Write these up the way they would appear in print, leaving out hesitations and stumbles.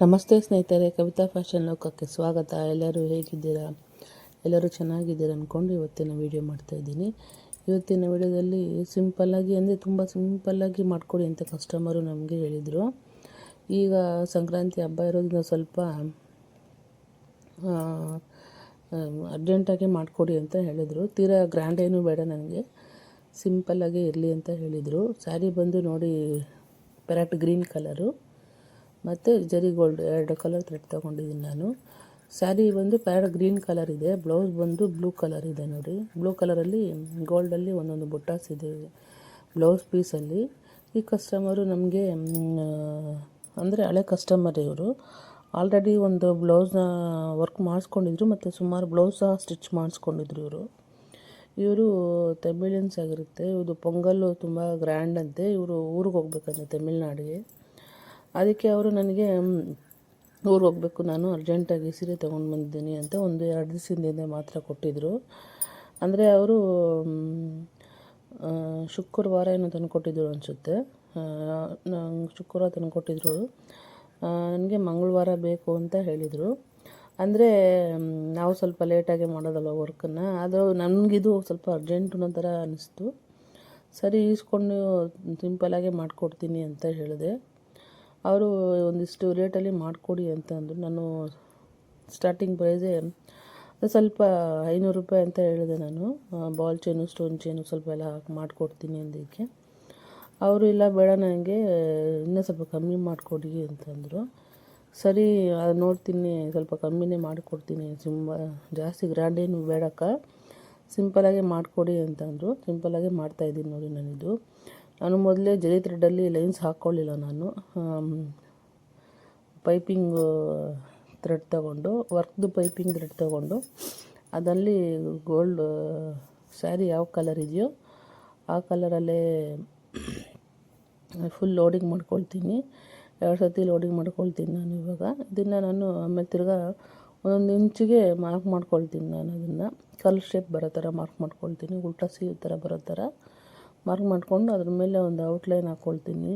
ನಮಸ್ತೆ ಸ್ನೇಹಿತರೆ, ಕವಿತಾ ಫ್ಯಾಷನ್ ಲೋಕಕ್ಕೆ ಸ್ವಾಗತ. ಎಲ್ಲರೂ ಹೇಗಿದ್ದೀರಾ? ಎಲ್ಲರೂ ಚೆನ್ನಾಗಿದ್ದೀರಾ ಅಂದ್ಕೊಂಡು ಇವತ್ತಿನ ವೀಡಿಯೋ ಮಾಡ್ತಾಯಿದ್ದೀನಿ. ಇವತ್ತಿನ ವೀಡಿಯೋದಲ್ಲಿ ಸಿಂಪಲ್ಲಾಗಿ ಅಂದರೆ ತುಂಬ ಸಿಂಪಲ್ಲಾಗಿ ಮಾಡಿಕೊಡಿ ಅಂತ ಕಸ್ಟಮರು ನಮಗೆ ಹೇಳಿದರು. ಈಗ ಸಂಕ್ರಾಂತಿ ಹಬ್ಬ ಇರೋದ್ರಿಂದ ಸ್ವಲ್ಪ ಅರ್ಜೆಂಟಾಗಿ ಮಾಡಿಕೊಡಿ ಅಂತ ಹೇಳಿದರು. ತೀರಾ ಗ್ರ್ಯಾಂಡ್ ಏನೂ ಬೇಡ, ನನಗೆ ಸಿಂಪಲ್ಲಾಗಿ ಇರಲಿ ಅಂತ ಹೇಳಿದರು. ಸ್ಯಾರಿ ಬಂದು ನೋಡಿ ಪ್ಯಾರಟ್ ಗ್ರೀನ್ ಕಲರು ಮತ್ತು ಜರಿ ಗೋಲ್ಡ್ 2 ಕಲರ್ ಥ್ರೆಡ್ ತೊಗೊಂಡಿದ್ದೀನಿ ನಾನು. ಸ್ಯಾರಿ ಬಂದು ಪ್ಯಾರಟ್ ಗ್ರೀನ್ ಕಲರ್ ಇದೆ, ಬ್ಲೌಸ್ ಬಂದು ಬ್ಲೂ ಕಲರ್ ಇದೆ ನೋಡಿ. ಬ್ಲೂ ಕಲರಲ್ಲಿ ಗೋಲ್ಡಲ್ಲಿ ಒಂದೊಂದು ಬುಟ್ಟಾಸ್ ಇದೆ ಬ್ಲೌಸ್ ಪೀಸಲ್ಲಿ. ಈ ಕಸ್ಟಮರು ನಮಗೆ ಅಂದರೆ ಹಳೆ ಕಸ್ಟಮರ್ ಇವರು. ಆಲ್ರೆಡಿ ಒಂದು ಬ್ಲೌಸ್ನ ವರ್ಕ್ ಮಾಡಿಸ್ಕೊಂಡಿದ್ರು ಮತ್ತು ಸುಮಾರು ಬ್ಲೌಸ್ ಸಹ ಸ್ಟಿಚ್ ಮಾಡಿಸ್ಕೊಂಡಿದ್ರು ಇವರು ತಮಿಳಿಯನ್ಸ್ ಆಗಿರುತ್ತೆ. ಇವರು ಪೊಂಗಲ್ಲು ತುಂಬ ಗ್ರ್ಯಾಂಡ್ ಅಂತೆ. ಇವರು ಊರಿಗೆ ಹೋಗ್ಬೇಕಂತೆ ತಮಿಳ್ನಾಡಿಗೆ. ಅದಕ್ಕೆ ಅವರು ನನಗೆ ಊರಿಗೆ ಹೋಗಬೇಕು, ನಾನು ಅರ್ಜೆಂಟಾಗಿ ಸೀರೆ ತೊಗೊಂಡು ಬಂದಿದ್ದೀನಿ ಅಂತ ಒಂದು 2 ದಿವಸದಿಂದ ಮಾತ್ರ ಕೊಟ್ಟಿದ್ದರು. ಅಂದರೆ ಅವರು ಶುಕ್ರವಾರ ಏನೋ ತಂದು ಕೊಟ್ಟಿದ್ದರು ಅನಿಸುತ್ತೆ. ಶುಕ್ರವಾರ ತಂದು ಕೊಟ್ಟಿದ್ದರು, ನನಗೆ ಮಂಗಳವಾರ ಬೇಕು ಅಂತ ಹೇಳಿದರು. ಅಂದರೆ ನಾವು ಸ್ವಲ್ಪ ಲೇಟಾಗಿ ಮಾಡೋದಲ್ವ ವರ್ಕನ್ನು, ಅದು ನನಗಿದು ಸ್ವಲ್ಪ ಅರ್ಜೆಂಟ್ ಅನ್ನೋ ಥರ ಅನ್ನಿಸ್ತು. ಸರಿ ಈಸ್ಕೊಂಡು ಸಿಂಪಲ್ಲಾಗೆ ಮಾಡಿಕೊಡ್ತೀನಿ ಅಂತ ಹೇಳಿದೆ. ಅವರು ಒಂದಿಷ್ಟು ರೇಟಲ್ಲಿ ಮಾಡಿಕೊಡಿ ಅಂತ ಅಂದರು. ನಾನು ಸ್ಟಾರ್ಟಿಂಗ್ ಪ್ರೈಸೇ ಸ್ವಲ್ಪ 500 ರೂಪಾಯಿ ಅಂತ ಹೇಳಿದೆ ನಾನು. ಬಾಲ್ ಚೈನು, ಸ್ಟೋನ್ ಚೈನು ಸ್ವಲ್ಪ ಎಲ್ಲ ಹಾಕಿ ಮಾಡಿಕೊಡ್ತೀನಿ ಅಂದಕ್ಕೆ ಅವರು ಇಲ್ಲ ಬೇಡ, ನನಗೆ ಇನ್ನೂ ಸ್ವಲ್ಪ ಕಮ್ಮಿ ಮಾಡಿಕೊಡಿ ಅಂತಂದರು. ಸರಿ ನೋಡ್ತೀನಿ, ಸ್ವಲ್ಪ ಕಮ್ಮಿನೇ ಮಾಡಿಕೊಡ್ತೀನಿ, ಜಾಸ್ತಿ ಗ್ರ್ಯಾಂಡೇನು ಬೇಡಕ್ಕ, ಸಿಂಪಲ್ಲಾಗೆ ಮಾಡಿಕೊಡಿ ಅಂತಂದರು. ಸಿಂಪಲ್ಲಾಗೆ ಮಾಡ್ತಾಯಿದ್ದೀನಿ ನೋಡಿ ನಾನಿದು. ನಾನು ಮೊದಲೇ ಜರಿ ಥ್ರೆಡ್ಡಲ್ಲಿ ಲೈನ್ಸ್ ಹಾಕ್ಕೊಳ್ಳಿಲ್ಲ ನಾನು. ಪೈಪಿಂಗು ಥ್ರೆಡ್ ತೊಗೊಂಡು, ವರ್ಕ್ದು ಪೈಪಿಂಗ್ ಥ್ರೆಡ್ ತೊಗೊಂಡು ಅದರಲ್ಲಿ ಗೋಲ್ಡ್ ಸ್ಯಾರಿ ಯಾವ ಕಲರ್ ಇದೆಯೋ ಆ ಕಲರಲ್ಲೇ ಫುಲ್ ಲೋಡಿಂಗ್ ಮಾಡ್ಕೊಳ್ತೀನಿ. 2 ಸತಿ ಲೋಡಿಂಗ್ ಮಾಡ್ಕೊಳ್ತೀನಿ ನಾನು. ಇವಾಗ ಇದನ್ನು ನಾನು ಆಮೇಲೆ ತಿರ್ಗಾ 1 ಇಂಚಿಗೆ ಮಾರ್ಕ್ ಮಾಡ್ಕೊಳ್ತೀನಿ. ನಾನು ಅದನ್ನು ಕರ್ಲ್ ಶೇಪ್ ಬರೋ ಥರ ಮಾರ್ಕ್ ಮಾಡ್ಕೊಳ್ತೀನಿ. ಉಲ್ಟಾ ಸೀರೆ ಥರ ಬರೋ ಥರ ಮಾರ್ಕ್ ಮಾಡಿಕೊಂಡು ಅದ್ರ ಮೇಲೆ ಒಂದು ಔಟ್ಲೈನ್ ಹಾಕ್ಕೊಳ್ತೀನಿ.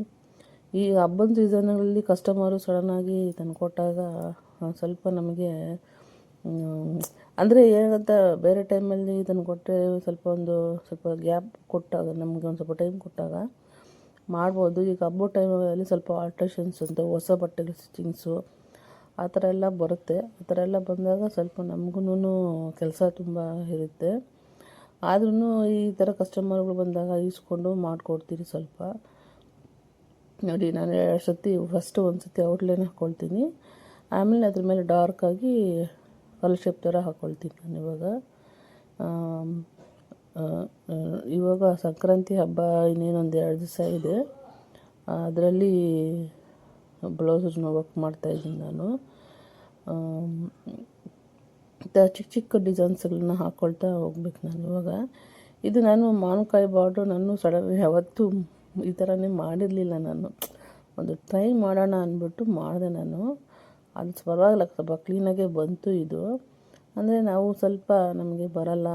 ಈ ಹಬ್ಬದ ಸೀಸನ್ಗಳಲ್ಲಿ ಕಸ್ಟಮರು ಸಡನ್ನಾಗಿ ತಂದುಕೊಟ್ಟಾಗ ಸ್ವಲ್ಪ ನಮಗೆ ಅಂದರೆ ಏನಂತ ಬೇರೆ ಟೈಮಲ್ಲಿ ತಂದುಕೊಟ್ಟರೆ ಸ್ವಲ್ಪ ಗ್ಯಾಪ್ ಕೊಟ್ಟಾಗ, ನಮಗೆ ಒಂದು ಸ್ವಲ್ಪ ಟೈಮ್ ಕೊಟ್ಟಾಗ ಮಾಡ್ಬೋದು. ಈಗ ಹಬ್ಬದ ಟೈಮಲ್ಲಿ ಸ್ವಲ್ಪ ಆಲ್ಟ್ರೇಷನ್ಸ್ ಅಂತ ಹೊಸ ಬಟ್ಟೆಗಳು ಸ್ಟಿಚಿಂಗ್ಸು ಆ ಥರ ಎಲ್ಲ ಬರುತ್ತೆ. ಆ ಥರ ಎಲ್ಲ ಬಂದಾಗ ಸ್ವಲ್ಪ ನಮಗೂ ಕೆಲಸ ತುಂಬ ಇರುತ್ತೆ. ಆದ್ರೂ ಈ ಥರ ಕಸ್ಟಮರ್ಗಳು ಬಂದಾಗ ಈಸ್ಕೊಂಡು ಮಾಡಿಕೊಡ್ತೀರಿ ಸ್ವಲ್ಪ. ನೋಡಿ, ನಾನು 2 ಸತಿ ಫಸ್ಟು ಒಂದು ಸತಿ ಔಟ್ಲೈನ್ ಹಾಕ್ಕೊಳ್ತೀನಿ, ಆಮೇಲೆ ಅದ್ರ ಮೇಲೆ ಡಾರ್ಕಾಗಿ ಕಲ್ ಶೇಪ್ ಥರ ಹಾಕ್ಕೊಳ್ತೀನಿ ನಾನು. ಇವಾಗ ಸಂಕ್ರಾಂತಿ ಹಬ್ಬ ಇನ್ನೇನೊಂದು 2 ದಿವಸ ಇದೆ. ಅದರಲ್ಲಿ ಬ್ಲೌಸನ್ನ ವರ್ಕ್ ಮಾಡ್ತಾಯಿದ್ದೀನಿ ನಾನು. ಚಿಕ್ಕ ಚಿಕ್ಕ ಡಿಸೈನ್ಸ್ಗಳನ್ನ ಹಾಕ್ಕೊಳ್ತಾ ಹೋಗ್ಬೇಕು ನಾನು ಇವಾಗ. ಇದು ನಾನು ಮಾವಿನಕಾಯಿ ಬಾರ್ಡ್ರು ನಾನು ಸಡನ್ ಯಾವತ್ತೂ ಈ ಥರನೇ ಮಾಡಿರಲಿಲ್ಲ. ನಾನು ಒಂದು ಟ್ರೈ ಮಾಡೋಣ ಅಂದ್ಬಿಟ್ಟು ಮಾಡಿದೆ ನಾನು. ಅದು ಪರವಾಗಿಲ್ಲ, ಸ್ವಲ್ಪ ಕ್ಲೀನಾಗೇ ಬಂತು ಇದು. ಅಂದರೆ ನಾವು ಸ್ವಲ್ಪ ನಮಗೆ ಬರಲ್ಲ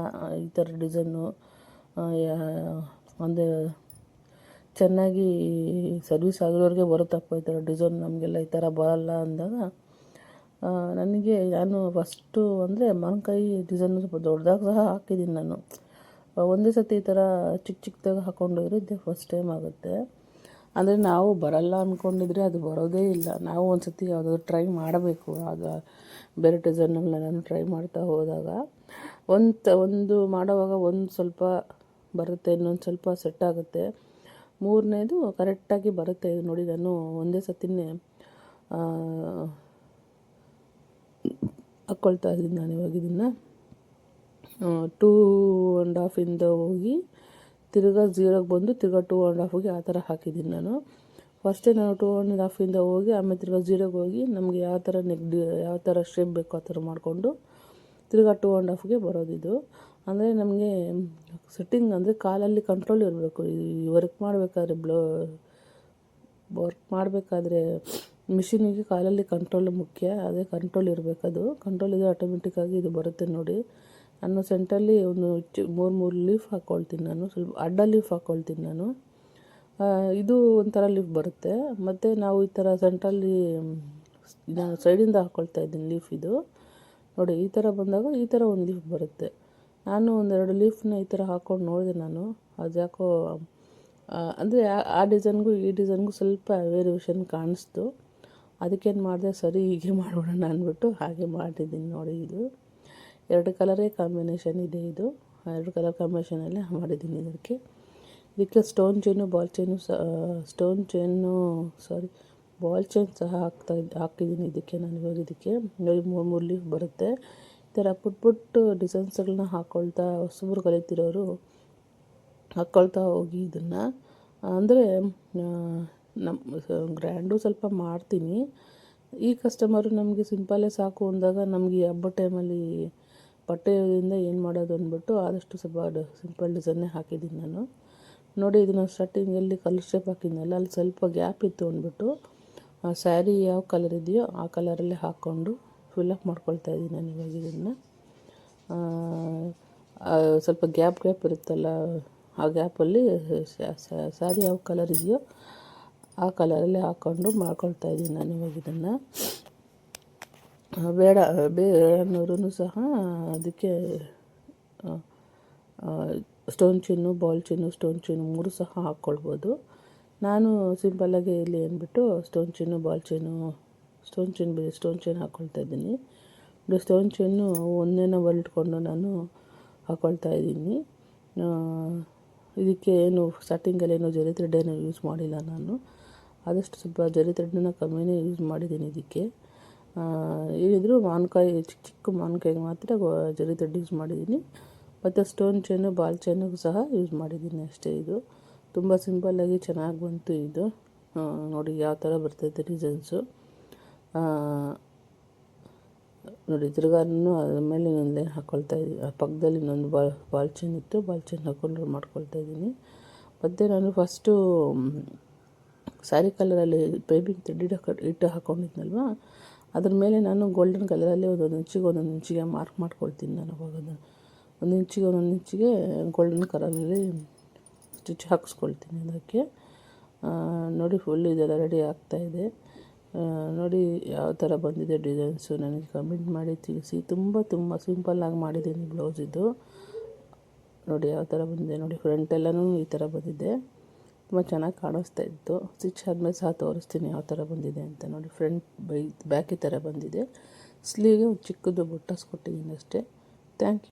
ಈ ಥರ ಡಿಸೈನು, ಒಂದು ಚೆನ್ನಾಗಿ ಸರ್ವಿಸ್ ಆಗಿರೋರಿಗೆ ಬರುತ್ತಪ್ಪ ಈ ಥರ ಡಿಸೈನ್, ನಮಗೆಲ್ಲ ಈ ಥರ ಬರಲ್ಲ ಅಂದಾಗ ನಾನು ಫಸ್ಟು ಅಂದರೆ ಮಾವಿನಕಾಯಿ ಡಿಸೈನು ಸ್ವಲ್ಪ ದೊಡ್ಡದಾಗಿ ಸಹ ಹಾಕಿದ್ದೀನಿ ನಾನು. ಒಂದೇ ಸತಿ ಈ ಥರ ಚಿಕ್ಕ ಚಿಕ್ಕದಾಗಿ ಹಾಕ್ಕೊಂಡೋದ್ರೆ ಇದೇ ಫಸ್ಟ್ ಟೈಮ್ ಆಗುತ್ತೆ. ಅಂದರೆ ನಾವು ಬರಲ್ಲ ಅಂದ್ಕೊಂಡಿದ್ರೆ ಅದು ಬರೋದೇ ಇಲ್ಲ. ನಾವು ಒಂದು ಸತಿ ಯಾವುದಾದ್ರು ಟ್ರೈ ಮಾಡಬೇಕು. ಅದು ಬೇರೆ ಡಿಸೈನ್ಗಳನ್ನ ನಾನು ಟ್ರೈ ಮಾಡ್ತಾ ಹೋದಾಗ ಒಂದು ಮಾಡೋವಾಗ ಒಂದು ಸ್ವಲ್ಪ ಬರುತ್ತೆ, ಇನ್ನೊಂದು ಸ್ವಲ್ಪ ಸೆಟ್ ಆಗುತ್ತೆ, 3ನೇದು ಕರೆಕ್ಟಾಗಿ ಬರುತ್ತೆ. ಇದು ನೋಡಿ, ನಾನು ಒಂದೇ ಸತಿನೇ ಹಾಕ್ಕೊಳ್ತಾ ಇದ್ದೀನಿ ನಾನು ಇವಾಗ ಇದನ್ನು. 2.5 ಹೋಗಿ ತಿರ್ಗಾ 0ಗೆ ಬಂದು ತಿರ್ಗಾ 2.5ಗೆ ಆ ಥರ ಹಾಕಿದ್ದೀನಿ ನಾನು. ಫಸ್ಟೇ ನಾನು 2.5 ಹೋಗಿ ಆಮೇಲೆ ತಿರ್ಗಾ 0ಗೆ ಹೋಗಿ ನಮಗೆ ಯಾವ ಥರ ಯಾವ ಥರ ಶೇಪ್ ಬೇಕೋ ಆ ಥರ ಮಾಡಿಕೊಂಡು ತಿರ್ಗಾ 2.5ಗೆ ಬರೋದಿದು. ಅಂದರೆ ನಮಗೆ ಸೆಟ್ಟಿಂಗ್ ಅಂದರೆ ಕಾಲಲ್ಲಿ ಕಂಟ್ರೋಲ್ ಇರಬೇಕು. ಈ ವರ್ಕ್ ಮಾಡಬೇಕಾದ್ರೆ ಮಿಷಿನಿಗೆ ಕಾಲಲ್ಲಿ ಕಂಟ್ರೋಲ್ ಮುಖ್ಯ. ಅದೇ ಕಂಟ್ರೋಲ್ ಇರಬೇಕದು. ಕಂಟ್ರೋಲ್ ಇದೆ, ಆಟೋಮೆಟಿಕ್ಕಾಗಿ ಇದು ಬರುತ್ತೆ ನೋಡಿ. ನಾನು ಸೆಂಟ್ರಲ್ಲಿ ಒಂದು 3 ಲೀಫ್ ಹಾಕ್ಕೊಳ್ತೀನಿ ನಾನು. ಸ್ವಲ್ಪ ಅಡ್ಡ ಲೀಫ್ ಹಾಕ್ಕೊಳ್ತೀನಿ ನಾನು. ಇದು ಒಂಥರ ಲೀಫ್ ಬರುತ್ತೆ. ಮತ್ತು ನಾವು ಈ ಥರ ಸೆಂಟ್ರಲ್ಲಿ ನಾನು ಸೈಡಿಂದ ಹಾಕ್ಕೊಳ್ತಾ ಇದ್ದೀನಿ ಲೀಫ್ ಇದು ನೋಡಿ. ಈ ಥರ ಬಂದಾಗ ಈ ಥರ ಒಂದು ಲೀಫ್ ಬರುತ್ತೆ. ನಾನು ಒಂದೆರಡು ಲೀಫ್ನ ಈ ಥರ ಹಾಕ್ಕೊಂಡು ನೋಡಿದೆ ನಾನು. ಅದು ಯಾಕೋ ಅಂದರೆ ಆ ಡಿಸೈನ್ಗೂ ಈ ಡಿಸೈನ್ಗೂ ಸ್ವಲ್ಪ ವೇರಿಯೇಷನ್ ಕಾಣಿಸ್ತು. ಅದಕ್ಕೇನು ಮಾಡಿದೆ, ಸರಿ ಹೀಗೆ ಮಾಡೋಣ ಅಂದ್ಬಿಟ್ಟು ಹಾಗೆ ಮಾಡಿದ್ದೀನಿ ನೋಡಿ. ಇದು 2 ಕಲರೇ ಕಾಂಬಿನೇಷನ್ ಇದೆ. ಇದು 2 ಕಲರ್ ಕಾಂಬಿನೇಷನಲ್ಲೇ ಮಾಡಿದ್ದೀನಿ. ಇದಕ್ಕೆ ಸ್ಟೋನ್ ಚೈನು ಬಾಲ್ ಚೈನ್ ಸಹ ಹಾಕಿದ್ದೀನಿ ಇದಕ್ಕೆ ನಾನು. ಇವಾಗ ಇದಕ್ಕೆ ನೋಡಿ 3 ಲೀಫ್ ಬರುತ್ತೆ. ಈ ಥರ ಪುಟ್ ಡಿಸೈನ್ಸ್ಗಳನ್ನ ಹಾಕ್ಕೊಳ್ತಾ ಹೊಸಬ್ರು ಕಲಿತಿರೋರು ಹಾಕ್ಕೊಳ್ತಾ ಹೋಗಿ ಇದನ್ನು. ಅಂದರೆ ನಮ್ಮ ಗ್ರ್ಯಾಂಡು ಸ್ವಲ್ಪ ಮಾಡ್ತೀನಿ. ಈ ಕಸ್ಟಮರು ನಮಗೆ ಸಿಂಪಲ್ಲೇ ಸಾಕು ಅಂದಾಗ ನಮಗೆ ಹಬ್ಬದ ಟೈಮಲ್ಲಿ ಬಟ್ಟೆಯಿಂದ ಏನು ಮಾಡೋದು ಅಂದ್ಬಿಟ್ಟು ಆದಷ್ಟು ಸ್ವಲ್ಪ ಸಿಂಪಲ್ ಡಿಸೈನ್ನೇ ಹಾಕಿದ್ದೀನಿ ನಾನು ನೋಡಿ. ಇದನ್ನು ಸ್ಟಾರ್ಟಿಂಗಲ್ಲಿ ಕಲರ್ ಶೇಪ್ ಹಾಕಿದ್ನಲ್ಲ, ಅಲ್ಲಿ ಸ್ವಲ್ಪ ಗ್ಯಾಪ್ ಇತ್ತು ಅಂದ್ಬಿಟ್ಟು ಸ್ಯಾರಿ ಯಾವ ಕಲರ್ ಇದೆಯೋ ಆ ಕಲರಲ್ಲೇ ಹಾಕ್ಕೊಂಡು ಫಿಲ್ಲಪ್ ಮಾಡ್ಕೊಳ್ತಾ ಇದ್ದೀನಿ ನಾನು. ಇವಾಗ ಇದನ್ನು ಸ್ವಲ್ಪ ಗ್ಯಾಪ್ ಇರುತ್ತಲ್ಲ, ಆ ಗ್ಯಾಪಲ್ಲಿ ಸ್ಯಾರಿ ಯಾವ ಕಲರ್ ಇದೆಯೋ ಆ ಕಲರಲ್ಲೇ ಹಾಕ್ಕೊಂಡು ಮಾಡ್ಕೊಳ್ತಾ ಇದ್ದೀನಿ ನಾನು. ಇವಾಗ ಇದನ್ನು ಬೇಡ ಅನ್ನೋರು ಸಹ ಅದಕ್ಕೆ stone chain, ball chain, stone chain 3 ಸಹ ಹಾಕ್ಕೊಳ್ಬೋದು. ನಾನು ಸಿಂಪಲ್ಲಾಗಿ ಇಲ್ಲಿ ಅಂದ್ಬಿಟ್ಟು stone chain, ball chain, stone chain ಹಾಕ್ಕೊಳ್ತಾ ಇದ್ದೀನಿ. ಸ್ಟೋನ್ ಚೈನು ಒಂದೇನ ಬಲ್ಟ್ಕೊಂಡು ನಾನು ಹಾಕ್ಕೊಳ್ತಾ ಇದ್ದೀನಿ. ಇದಕ್ಕೆ ಏನು ಸ್ಟಾರ್ಟಿಂಗಲ್ಲೇನು ಜರಿ ಥ್ರೆಡ್ಡೇನು ಯೂಸ್ ಮಾಡಿಲ್ಲ ನಾನು. ಆದಷ್ಟು ಸ್ವಲ್ಪ ಜರಿ ಥ್ರೆಡ್ಡನ್ನ ಕಮ್ಮಿನೇ ಯೂಸ್ ಮಾಡಿದ್ದೀನಿ ಇದಕ್ಕೆ. ಏನಿದ್ರು ಮಾವಿನಕಾಯಿ ಚಿಕ್ಕ ಮಾವಿನಕಾಯಿಗೆ ಮಾತ್ರ ಜರಿ ಥ್ರೆಡ್ ಯೂಸ್ ಮಾಡಿದ್ದೀನಿ. ಮತ್ತು ಸ್ಟೋನ್ ಚೈನು, ಬಾಲ್ ಚೈನಿಗೂ ಸಹ ಯೂಸ್ ಮಾಡಿದ್ದೀನಿ ಅಷ್ಟೇ. ಇದು ತುಂಬ ಸಿಂಪಲ್ಲಾಗಿ ಚೆನ್ನಾಗಿ ಬಂತು ಇದು. ನೋಡಿ ಯಾವ ಥರ ಬರ್ತೈತೆ ಡಿಸೈನ್ಸು ನೋಡಿ. ತಿರ್ಗಾನು ಅದ್ರ ಮೇಲೆ ಇನ್ನೊಂದು ಲೈನ್ ಹಾಕ್ಕೊಳ್ತಾ ಇದ್ದೀನಿ. ಆ ಪಕ್ಕದಲ್ಲಿ ಇನ್ನೊಂದು ಬಾಲ್ ಚೈನ್ ಇತ್ತು, ಬಾಲ್ ಚೈನ್ ಹಾಕ್ಕೊಂಡು ಮಾಡ್ಕೊಳ್ತಾ ಇದ್ದೀನಿ. ಮತ್ತು ನಾನು ಫಸ್ಟು ಸ್ಯಾರಿ ಕಲರಲ್ಲಿ ಪೈಪಿಂಗ್ ಥ್ರೆಡ್ ಇಟ್ಟು ಹಾಕ್ಕೊಂಡಿದ್ನಲ್ವ, ಅದ್ರ ಮೇಲೆ ನಾನು ಗೋಲ್ಡನ್ ಕಲರಲ್ಲಿ ಒಂದೊಂದು ಇಂಚಿಗೆ ಮಾರ್ಕ್ ಮಾಡ್ಕೊಳ್ತೀನಿ ನಾನು. ಅವಾಗ ಒಂದೊಂದು ಇಂಚಿಗೆ ಗೋಲ್ಡನ್ ಕಲರಲ್ಲಿ ಸ್ಟಿಚ್ ಹಾಕಿಸ್ಕೊಳ್ತೀನಿ ಅದಕ್ಕೆ ನೋಡಿ. ಫುಲ್ ಇದೆಲ್ಲ ರೆಡಿ ಆಗ್ತಾಯಿದೆ ನೋಡಿ. ಯಾವ ಥರ ಬಂದಿದೆ ಡಿಸೈನ್ಸು ನನಗೆ ಕಮೆಂಟ್ ಮಾಡಿ ತಿಳಿಸಿ. ತುಂಬ ಸಿಂಪಲ್ಲಾಗಿ ಮಾಡಿದ್ದೀನಿ ಬ್ಲೌಸ್ ಇದು ನೋಡಿ. ಯಾವ ಥರ ಬಂದಿದೆ ನೋಡಿ. ಫ್ರಂಟೆಲ್ಲನೂ ಈ ಥರ ಬಂದಿದೆ, ತುಂಬ ಚೆನ್ನಾಗಿ ಕಾಣಿಸ್ತಾ ಇತ್ತು. ಸ್ಟಿಚ್ ಆದಮೇಲೆ ಸಹ ತೋರಿಸ್ತೀನಿ ಯಾವ ಥರ ಬಂದಿದೆ ಅಂತ ನೋಡಿ. ಬ್ಯಾಕ್ ಈ ಥರ ಬಂದಿದೆ. ಸ್ಲೀವ್ಗೆ ಒಂದು ಚಿಕ್ಕದು ಬುಟ್ಟಾಸ್ ಕೊಟ್ಟಿದ್ದೀನಿ ಅಷ್ಟೇ. Thank you.